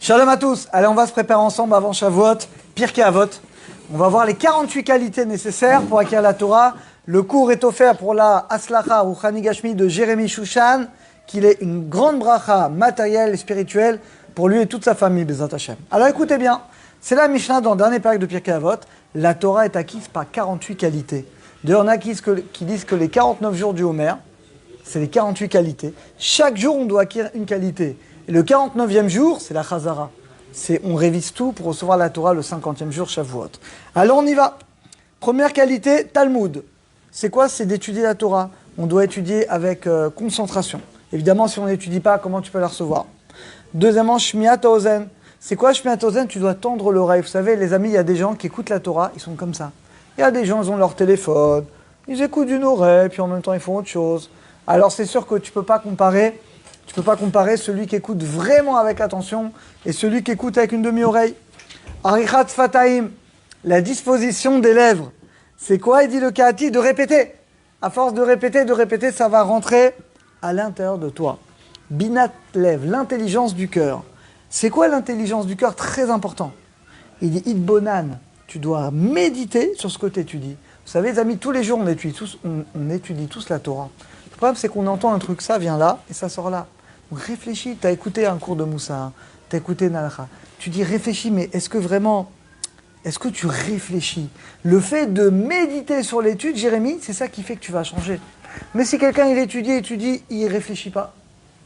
Shalom à tous. Allez, on va se préparer ensemble avant Shavuot, Pirkei Avot. On va voir les 48 qualités nécessaires pour acquérir la Torah. Le cours est offert pour la Aslacha Rouchani Gashmi de Jérémy Shushan, qu'il est une grande bracha matérielle et spirituelle pour lui et toute sa famille, Bezat Hashem. Alors écoutez bien, c'est la Mishnah dans le dernier paragraphe de Pirkei Avot. La Torah est acquise par 48 qualités. D'ailleurs, il y en a qui disent que les 49 jours du Homer, c'est les 48 qualités. Chaque jour, on doit acquérir une qualité. Et le 49e jour, c'est la Chazara. On révise tout pour recevoir la Torah le 50e jour, Shavuot. Alors on y va. Première qualité, Talmud. C'est quoi? C'est d'étudier la Torah. On doit étudier avec concentration. Évidemment, si on n'étudie pas, comment tu peux la recevoir? Deuxièmement, Shmiat Ozen. C'est quoi Shmiat Ozen? Tu dois tendre l'oreille. Vous savez, les amis, il y a des gens qui écoutent la Torah, ils sont comme ça. Il y a des gens, ils ont leur téléphone, ils écoutent d'une oreille, puis en même temps, ils font autre chose. Alors c'est sûr que tu peux pas comparer celui qui écoute vraiment avec attention et celui qui écoute avec une demi-oreille. Arichat Fataim, la disposition des lèvres. C'est quoi? Il dit le Kahati, de répéter. À force de répéter, ça va rentrer à l'intérieur de toi. Binat Lev, l'intelligence du cœur. C'est quoi l'intelligence du cœur? Très important. Il dit Idbonan, tu dois méditer sur ce que tu étudies. Vous savez les amis, tous les jours on étudie tous la Torah. Le problème, c'est qu'on entend un truc, ça vient là, et ça sort là. Donc réfléchis, tu as écouté un cours de Moussa, tu as écouté Nalacha. Tu dis réfléchis, mais est-ce que tu réfléchis? Le fait de méditer sur l'étude, Jérémy, c'est ça qui fait que tu vas changer. Mais si quelqu'un, il étudie, il ne réfléchit pas,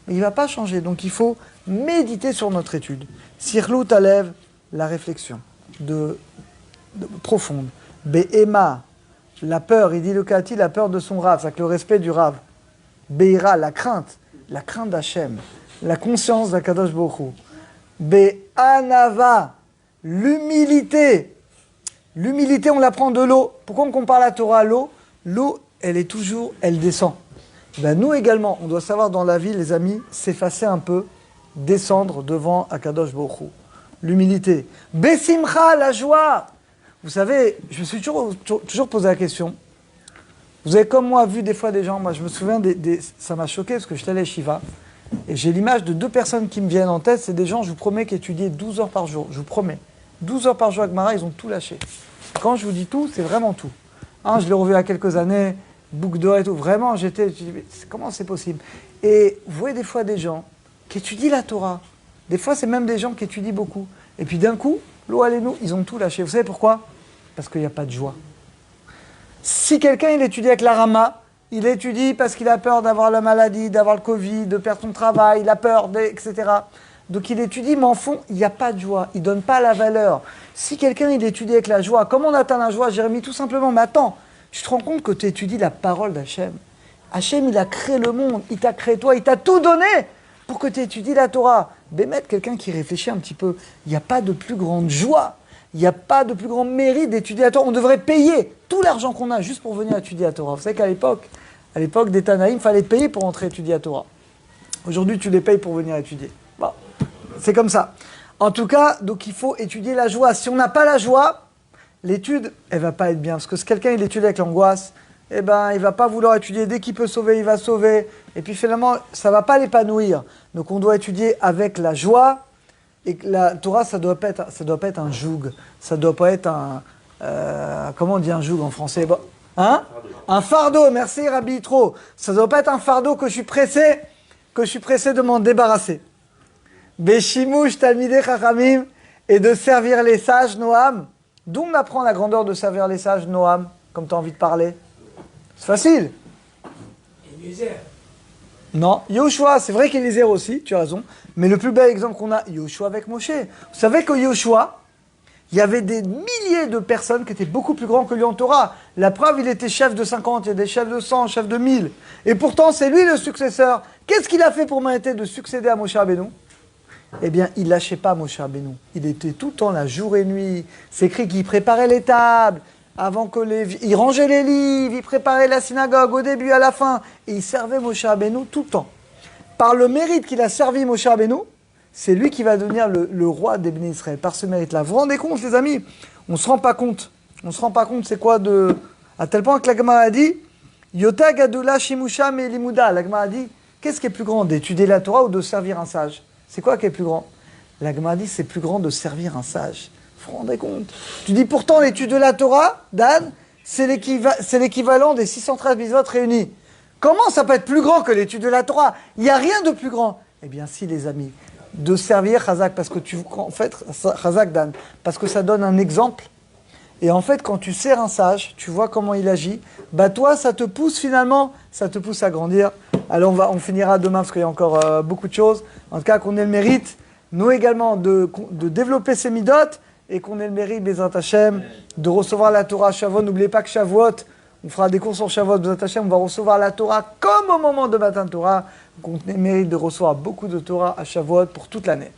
il ne va pas changer. Donc il faut méditer sur notre étude. Sirlou Talev, la réflexion profonde. Be'ema, la peur, il dit le Kati, la peur de son Rav, c'est-à-dire le respect du Rav. Be'ira, la crainte d'Hachem, la conscience d'Akadosh Baruch Hu. Be'anava, l'humilité. L'humilité, on l'apprend de l'eau. Pourquoi on compare la Torah à l'eau? L'eau, elle descend. Ben, nous également, on doit savoir dans la vie, les amis, s'effacer un peu, descendre devant Akadosh Baruch Hu. L'humilité. Besimcha, la joie. Vous savez, je me suis toujours posé la question. Vous avez comme moi vu des fois des gens, moi je me souviens, ça m'a choqué parce que j'étais à l'Eshiva et j'ai l'image de deux personnes qui me viennent en tête, c'est des gens, je vous promets, qui étudiaient 12 heures par jour, je vous promets. 12 heures par jour avec Mara, ils ont tout lâché. Quand je vous dis tout, c'est vraiment tout. Je l'ai revu il y a quelques années, boucle d'or et tout, vraiment, je dis, comment c'est possible? Et vous voyez des fois des gens qui étudient la Torah, des fois c'est même des gens qui étudient beaucoup, et puis d'un coup, l'eau allez nous, ils ont tout lâché. Vous savez pourquoi? Parce qu'il n'y a pas de joie. Si quelqu'un il étudie avec la Rama, il étudie parce qu'il a peur d'avoir la maladie, d'avoir le Covid, de perdre son travail, il a peur, etc. Donc il étudie, mais en fond, il n'y a pas de joie, il ne donne pas la valeur. Si quelqu'un il étudie avec la joie, comment on atteint la joie, Jérémy? Tout simplement, mais attends, tu te rends compte que tu étudies la parole d'Hachem. Hachem, il a créé le monde, il t'a créé toi, il t'a tout donné pour que tu étudies la Torah. Bémet, quelqu'un qui réfléchit un petit peu, il n'y a pas de plus grande joie. Il n'y a pas de plus grand mérite d'étudier la Torah. On devrait payer tout l'argent qu'on a juste pour venir étudier la Torah. Vous savez qu'à l'époque des Tanaïm, il fallait payer pour entrer étudier la Torah. Aujourd'hui, tu les payes pour venir étudier. Bon, c'est comme ça. En tout cas, donc il faut étudier la joie. Si on n'a pas la joie, l'étude, elle ne va pas être bien. Parce que si quelqu'un il étudie avec l'angoisse, eh ben, il ne va pas vouloir étudier. Dès qu'il peut sauver, il va sauver. Et puis finalement, ça ne va pas l'épanouir. Donc on doit étudier avec la joie. Et la Torah, ça doit pas être un joug, ça doit pas être un... comment on dit un joug en français? Bon, hein? Un fardeau, merci Rabbi Yitro. Ça doit pas être un fardeau que je suis pressé de m'en débarrasser. Beshimush Talmidei Chachamim, et de servir les sages, Noam. D'où on apprend la grandeur de servir les sages, Noam, comme tu as envie de parler? C'est facile. Non, Yoshua, c'est vrai qu'Élisée aussi, tu as raison, mais le plus bel exemple qu'on a, Yoshua avec Moshe. Vous savez que Yoshua, il y avait des milliers de personnes qui étaient beaucoup plus grands que lui en Torah. La preuve, il était chef de 50, il y a des chefs de 100, chefs de 1000. Et pourtant, c'est lui le successeur. Qu'est-ce qu'il a fait pour mériter de succéder à Moshe Rabbeinu? Eh bien, il ne lâchait pas Moshe Rabbeinu. Il était tout le temps là, jour et nuit. C'est écrit qu'il préparait les tables. Il rangeait les livres, il préparait la synagogue au début, à la fin, et il servait Moshe Rabbeinu tout le temps. Par le mérite qu'il a servi Moshe Rabbeinu, c'est lui qui va devenir le roi des Béné Israël, par ce mérite-là. Vous vous rendez compte, les amis? On ne se rend pas compte. On ne se rend pas compte c'est quoi de... À tel point que la Gemara a dit, Yota Gadula Shimusham et Limuda. La Gemara a dit, qu'est-ce qui est plus grand, d'étudier la Torah ou de servir un sage? C'est quoi qui est plus grand? La Gemara dit c'est plus grand de servir un sage. Vous vous rendez compte? Tu dis pourtant l'étude de la Torah, Dan, c'est l'équivalent des 613 mitzvot réunis. Comment ça peut être plus grand que l'étude de la Torah? Il n'y a rien de plus grand. Eh bien si les amis, de servir Chazak, parce que en fait, Chazak Dan, parce que ça donne un exemple. Et en fait, quand tu sers un sage, tu vois comment il agit, bah toi, ça te pousse finalement, ça te pousse à grandir. Alors on finira demain parce qu'il y a encore beaucoup de choses. En tout cas, qu'on ait le mérite, nous également, de développer ces midotes et qu'on ait le mérite, Bezrat Hashem, de recevoir la Torah à Shavuot. N'oubliez pas que Shavuot, on fera des cours sur Shavuot, Bezrat Hashem, on va recevoir la Torah comme au moment de Matan Torah. Donc on ait le mérite de recevoir beaucoup de Torah à Shavuot pour toute l'année.